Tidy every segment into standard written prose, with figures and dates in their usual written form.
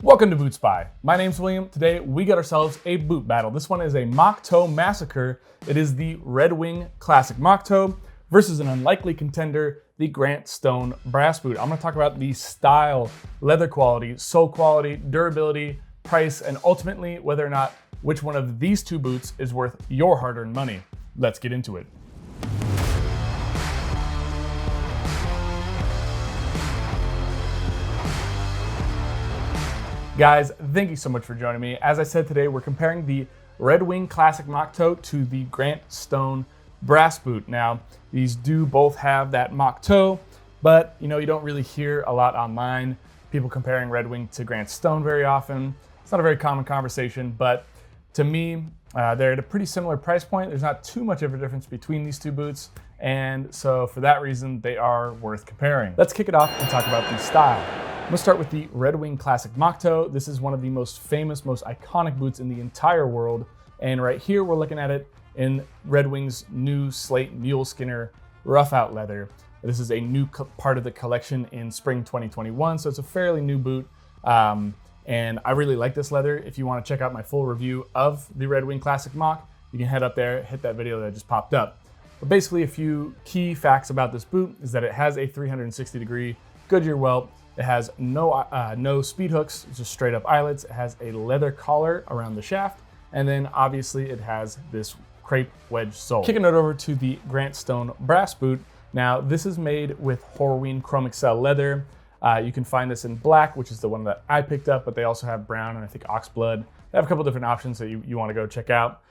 Welcome to BootSpy. My name's William. Today we got ourselves a boot battle. This one is a mock toe massacre. It is the Red Wing Classic mock toe versus an unlikely contender, the Grant Stone brass boot. I'm going to talk about the style, leather quality, sole quality, durability, price, and ultimately whether or not which one of these two boots is worth your hard-earned money. Let's get into it. Guys, thank you so much for joining me. As I said today, we're comparing the Red Wing Classic mock toe to the Grant Stone brass boot. Now, these do both have that mock toe, but you don't really hear a lot online, people comparing Red Wing to Grant Stone very often. It's not a very common conversation, but to me, they're at a pretty similar price point. There's not too much of a difference between these two boots, and so for that reason, they are worth comparing. Let's kick it off and talk about the style. I'm gonna start with the Red Wing Classic mock toe. This is one of the most famous, most iconic boots in the entire world. And right here, we're looking at it in Red Wing's new slate mule skinner rough out leather. This is a new part of the collection in spring 2021, so it's a fairly new boot. And I really like this leather. If you wanna check out my full review of the Red Wing Classic mock, you can head up there, hit that video that just popped up. But basically, a few key facts about this boot is that it has a 360-degree Goodyear welt. It has no speed hooks, just straight up eyelets. It has a leather collar around the shaft. And then obviously it has this crepe wedge sole. Kicking it over to the Grant Stone brass boot. Now this is made with Horween Chrome Excel leather. You can find this in black, which is the one that I picked up, but they also have brown and I think oxblood. They have a couple different options that you wanna go check out.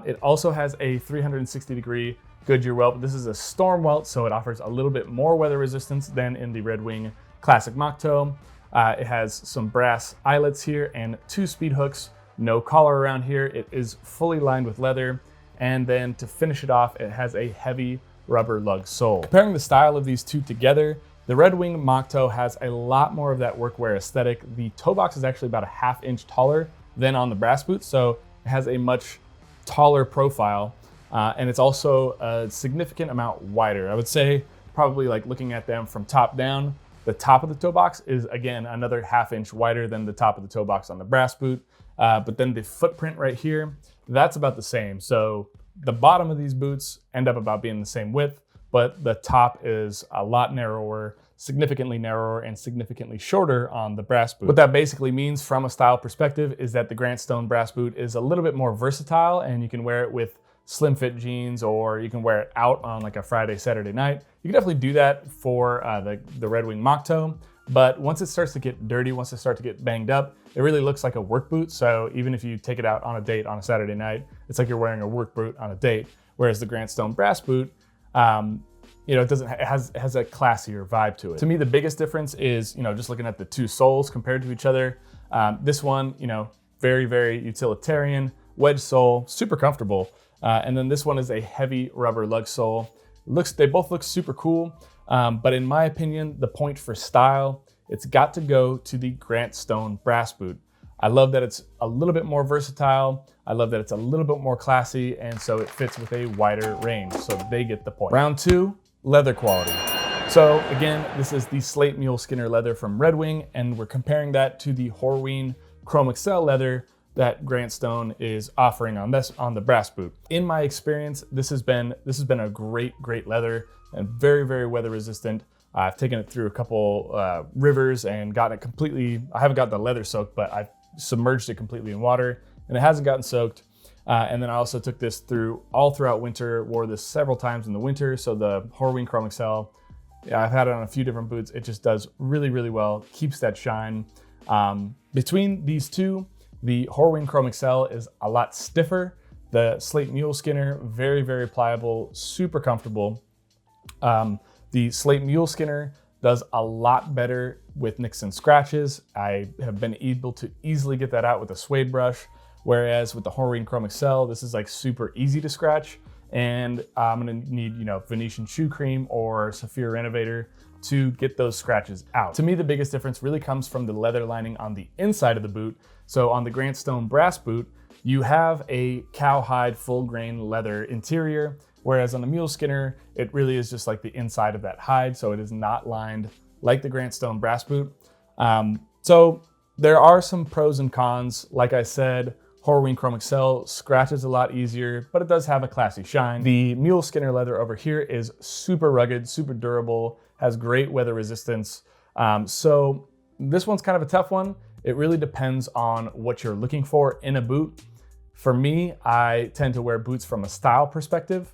It also has a 360-degree Goodyear welt, but this is a storm welt, so it offers a little bit more weather resistance than in the Red Wing Classic mock toe. It has some brass eyelets here and 2 speed hooks, no collar around here. It is fully lined with leather. And then to finish it off, it has a heavy rubber lug sole. Comparing the style of these two together, the Red Wing mock toe has a lot more of that workwear aesthetic. The toe box is actually about a ½ inch taller than on the brass boot, so it has a much taller profile. And it's also a significant amount wider. I would say probably like looking at them from top down, the top of the toe box is, again, another ½ inch wider than the top of the toe box on the brass boot. But then the footprint right here, that's about the same. So the bottom of these boots end up about being the same width, but the top is a lot narrower, significantly narrower, and significantly shorter on the brass boot. What that basically means from a style perspective is that the Grant Stone brass boot is a little bit more versatile, and you can wear it with slim fit jeans, or you can wear it out on like a Friday, Saturday night. You can definitely do that for the Red Wing mock toe, but once it starts to get dirty, once it starts to get banged up, it really looks like a work boot. So even if you take it out on a date on a Saturday night, it's like you're wearing a work boot on a date. Whereas the Grant Stone brass boot, it has a classier vibe to it. To me, the biggest difference is, just looking at the two soles compared to each other. This one, very, very utilitarian, wedge sole, super comfortable. And then this one is a heavy rubber lug sole. They both look super cool, but in my opinion, the point for style, it's got to go to the Grant Stone brass boot. I love that it's a little bit more versatile. I love that it's a little bit more classy, and so it fits with a wider range, so they get the point. Round 2, leather quality. So again, this is the slate mule skinner leather from Red Wing, and we're comparing that to the Horween Chrome Excel leather that Grant Stone is offering on the brass boot. In my experience, this has been a great leather and very, very weather resistant. I've taken it through a couple rivers and gotten it completely. I haven't got the leather soaked, but I've submerged it completely in water and it hasn't gotten soaked. And then I also took this all throughout winter, wore this several times in the winter. So the Horween Chrome Excel, I've had it on a few different boots. It just does really, really well, keeps that shine. Between these two, the Horween Chrome Excel is a lot stiffer. The slate mule skinner, very, very pliable, super comfortable. The slate mule skinner does a lot better with nicks and scratches. I have been able to easily get that out with a suede brush, whereas with the Horween Chrome Excel, this is like super easy to scratch. And I'm gonna need, Venetian shoe cream or Saphir Renovator to get those scratches out. To me, the biggest difference really comes from the leather lining on the inside of the boot. So on the Grant Stone brass boot, you have a cowhide full grain leather interior, whereas on the mule skinner, it really is just like the inside of that hide. So it is not lined like the Grant Stone brass boot. So There are some pros and cons. Like I said, Horween Chrome Excel scratches a lot easier, but it does have a classy shine. The mule Skinner leather over here is super rugged, super durable, has great weather resistance. So this one's kind of a tough one. It really depends on what you're looking for in a boot. For me, I tend to wear boots from a style perspective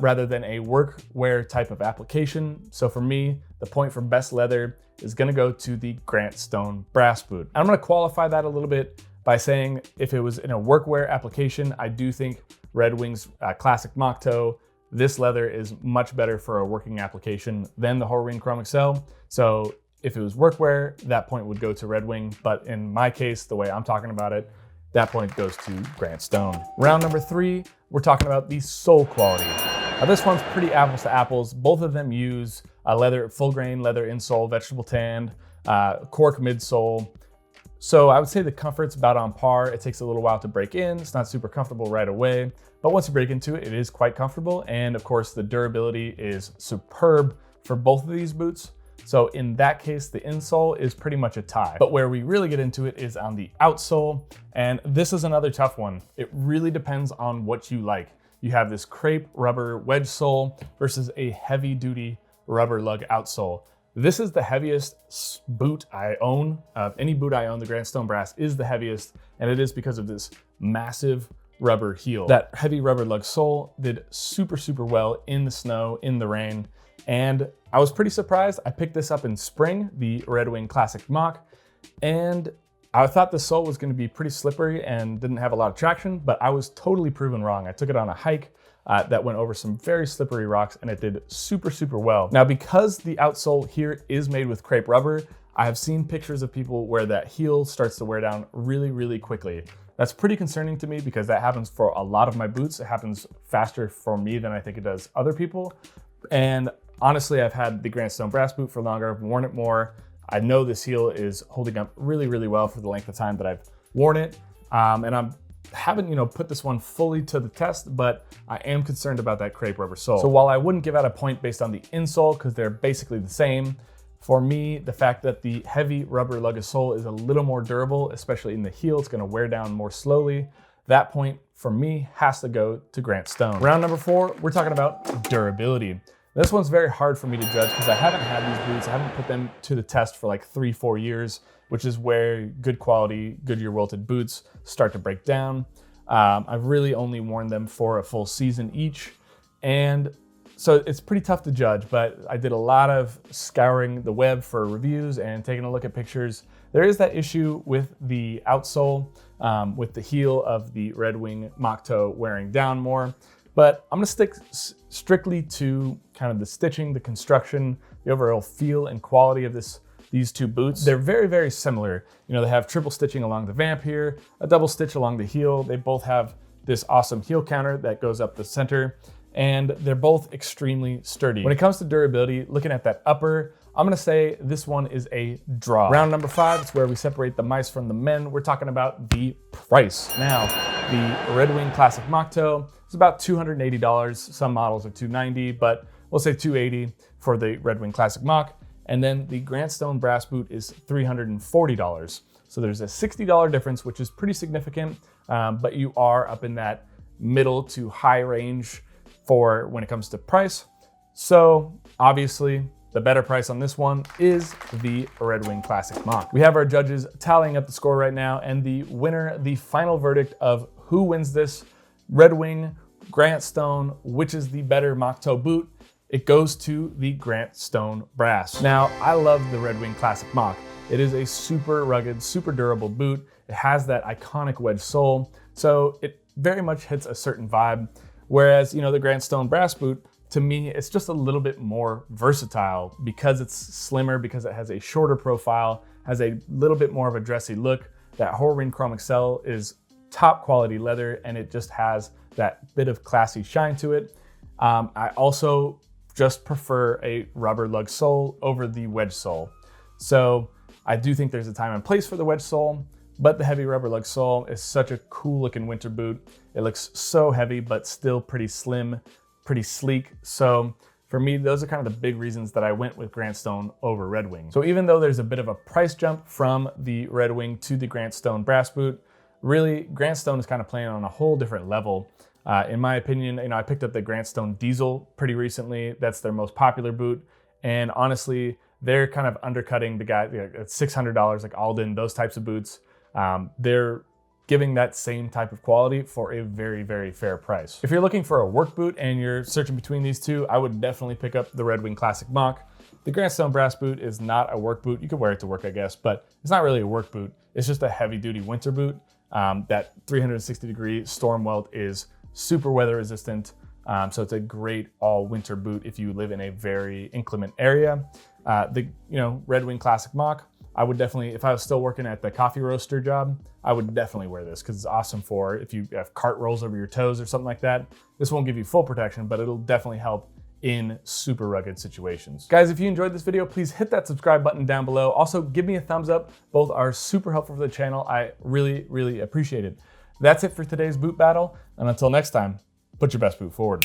rather than a work wear type of application. So for me, the point for best leather is gonna go to the Grant Stone brass boot. I'm gonna qualify that a little bit by saying if it was in a workwear application, I do think Red Wing's classic mock toe, this leather is much better for a working application than the Horween Chrome Excel. So if it was workwear, that point would go to Red Wing. But in my case, the way I'm talking about it, that point goes to Grant Stone. Round number 3, we're talking about the sole quality. Now this one's pretty apples to apples. Both of them use a leather, full grain leather insole, vegetable tanned, cork midsole. So I would say the comfort's about on par. It takes a little while to break in. It's not super comfortable right away, but once you break into it, it is quite comfortable. And of course, the durability is superb for both of these boots. So in that case, the insole is pretty much a tie. But where we really get into it is on the outsole. And this is another tough one. It really depends on what you like. You have this crepe rubber wedge sole versus a heavy duty rubber lug outsole. This is the heaviest boot I own. Any boot I own, the Grant Stone Brass is the heaviest, and it is because of this massive rubber heel. That heavy rubber lug sole did super, super well in the snow, in the rain, and I was pretty surprised. I picked this up in spring, the Red Wing Classic Mock, and I thought the sole was gonna be pretty slippery and didn't have a lot of traction, but I was totally proven wrong. I took it on a hike that went over some very slippery rocks, and it did super, super well. Now, because the outsole here is made with crepe rubber, I have seen pictures of people where that heel starts to wear down really, really quickly. That's pretty concerning to me because that happens for a lot of my boots. It happens faster for me than I think it does other people. And honestly, I've had the Grant Stone Brass boot for longer. I've worn it more. I know this heel is holding up really, really well for the length of time that I've worn it. And I haven't, put this one fully to the test, but I am concerned about that crepe rubber sole. So while I wouldn't give out a point based on the insole because they're basically the same, for me, the fact that the heavy rubber lug sole is a little more durable, especially in the heel, it's gonna wear down more slowly. That point for me has to go to Grant Stone. Round number 4, we're talking about durability. This one's very hard for me to judge because I haven't had these boots. I haven't put them to the test for like 3-4 years, which is where good quality Goodyear welted boots start to break down. I've really only worn them for a full season each. And so it's pretty tough to judge, but I did a lot of scouring the web for reviews and taking a look at pictures. There is that issue with the outsole, with the heel of the Red Wing mock toe wearing down more. But I'm gonna stick strictly to kind of the stitching, the construction, the overall feel and quality of these two boots. They're very, very similar. They have triple stitching along the vamp here, a double stitch along the heel. They both have this awesome heel counter that goes up the center, and they're both extremely sturdy. When it comes to durability, looking at that upper, I'm gonna say this one is a draw. Round number 5 is where we separate the mice from the men. We're talking about the price. Now, the Red Wing Classic Mock Toe is about $280. Some models are $290, but we'll say $280 for the Red Wing Classic Mock. And then the Grant Stone Brass boot is $340. So there's a $60 difference, which is pretty significant, but you are up in that middle to high range for when it comes to price. So obviously, the better price on this one is the Red Wing Classic Mock. We have our judges tallying up the score right now, and the winner, the final verdict of who wins this Red Wing, Grant Stone, which is the better mock toe boot, it goes to the Grant Stone Brass. Now, I love the Red Wing Classic Mock. It is a super rugged, super durable boot. It has that iconic wedge sole, so it very much hits a certain vibe. Whereas, the Grant Stone Brass boot, to me, it's just a little bit more versatile because it's slimmer, because it has a shorter profile, has a little bit more of a dressy look. That Horween Chrome Excel is top quality leather, and it just has that bit of classy shine to it. I also just prefer a rubber lug sole over the wedge sole. So I do think there's a time and place for the wedge sole, but the heavy rubber lug sole is such a cool looking winter boot. It looks so heavy, but still pretty slim, pretty sleek. So For me, those are kind of the big reasons that I went with Grant Stone over Red Wing. So even though there's a bit of a price jump from the Red Wing to the Grant Stone brass boot, really Grant Stone is kind of playing on a whole different level. In my opinion, I picked up the Grant Stone Diesel pretty recently. That's their most popular boot. And honestly, they're kind of undercutting the guy at $600, like Alden, those types of boots. They're giving that same type of quality for a very, very fair price. If you're looking for a work boot and you're searching between these two, I would definitely pick up the Red Wing Classic Mock. The Grant Stone brass boot is not a work boot. You could wear it to work, I guess, but it's not really a work boot. It's just a heavy duty winter boot. That 360-degree storm welt is super weather resistant. So it's a great all winter boot if you live in a very inclement area. The Red Wing Classic Mock, I would definitely, if I was still working at the coffee roaster job, I would definitely wear this because it's awesome for if you have cart rolls over your toes or something like that. This won't give you full protection, but it'll definitely help in super rugged situations. Guys, if you enjoyed this video, please hit that subscribe button down below. Also, give me a thumbs up. Both are super helpful for the channel. I really, really appreciate it. That's it for today's boot battle. And until next time, put your best boot forward.